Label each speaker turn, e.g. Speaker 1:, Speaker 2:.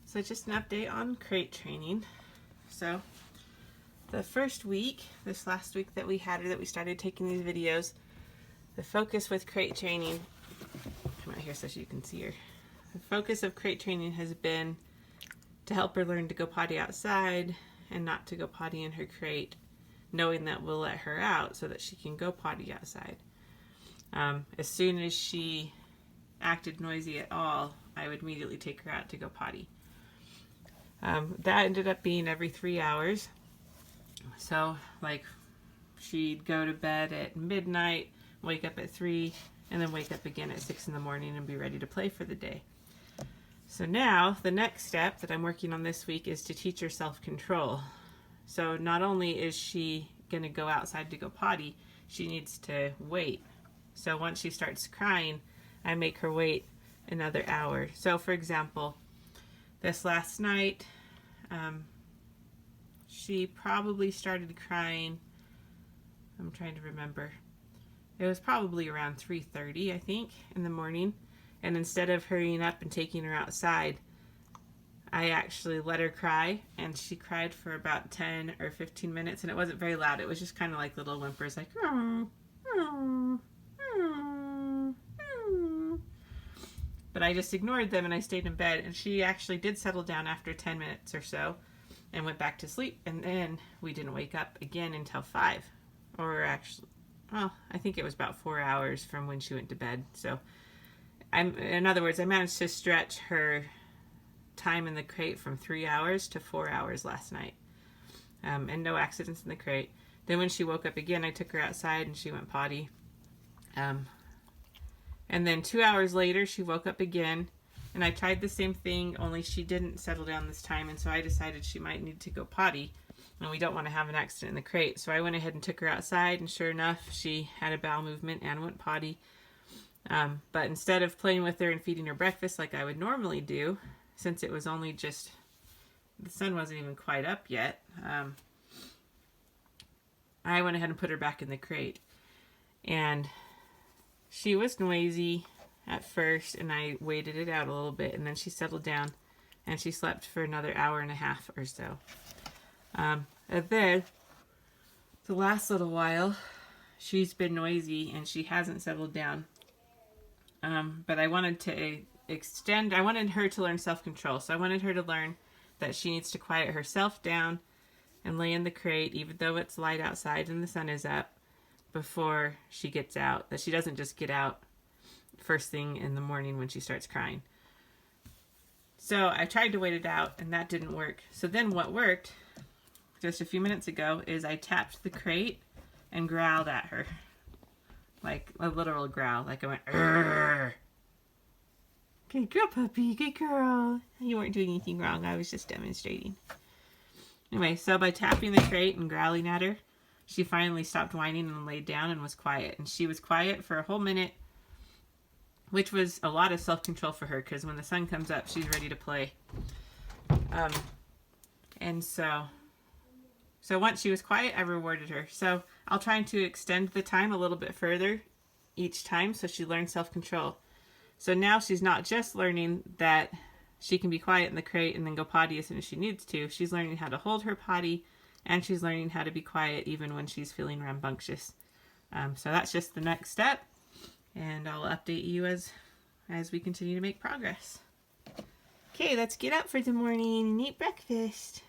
Speaker 1: So just an update on crate training. So the first week, this last week that we had her, that we started taking these videos, the focus with crate training, come out here so you can see her. The focus of crate training has been to help her learn to go potty outside and not to go potty in her crate, knowing that we'll let her out so that she can go potty outside. As soon as she acted noisy at all, I would immediately take her out to go potty. That ended up being every 3 hours. So, like, she'd go to bed at midnight, wake up at 3, and then wake up again at 6 in the morning and be ready to play for the day. So now, the next step that I'm working on this week is to teach her self-control. So not only is she going to go outside to go potty, she needs to wait. So once she starts crying, I make her wait another hour. So for example, this last night, she probably started crying, I'm trying to remember, it was probably around 3:30, I think, in the morning. And instead of hurrying up and taking her outside, I actually let her cry, and she cried for about 10 or 15 minutes, and it wasn't very loud. It was just kind of like little whimpers, like, but I just ignored them and I stayed in bed, and she actually did settle down after 10 minutes or so and went back to sleep, and then we didn't wake up again until 5, or actually, well, I think it was about 4 hours from when she went to bed. So in other words, I managed to stretch her time in the crate from 3 hours to 4 hours last night, and no accidents in the crate. Then when she woke up again, I took her outside and she went potty. And then 2 hours later, she woke up again, and I tried the same thing, only she didn't settle down this time, and so I decided she might need to go potty, and we don't want to have an accident in the crate. So I went ahead and took her outside, and sure enough, she had a bowel movement and went potty. But instead of playing with her and feeding her breakfast like I would normally do, since it was only just, the sun wasn't even quite up yet, I went ahead and put her back in the crate. And she was noisy at first, and I waited it out a little bit, and then she settled down, and she slept for another hour and a half or so. And then, the last little while, she's been noisy, and she hasn't settled down. But I wanted to I wanted her to learn self-control. So I wanted her to learn that she needs to quiet herself down and lay in the crate, even though it's light outside and the sun is up, before she gets out. That she doesn't just get out first thing in the morning when she starts crying. So I tried to wait it out, and that didn't work. So then what worked, just a few minutes ago, is I tapped the crate and growled at her. Like a literal growl, like I went, "Arr!" Good girl, puppy, good girl. You weren't doing anything wrong, I was just demonstrating. Anyway, so by tapping the crate and growling at her, she finally stopped whining and laid down and was quiet. And she was quiet for a whole minute, which was a lot of self-control for her, because when the sun comes up, she's ready to play. And so once she was quiet, I rewarded her. So I'll try to extend the time a little bit further each time so she learns self-control. So now she's not just learning that she can be quiet in the crate and then go potty as soon as she needs to. She's learning how to hold her potty, and she's learning how to be quiet even when she's feeling rambunctious. So that's just the next step, and I'll update you as we continue to make progress. Okay, let's get up for the morning and eat breakfast.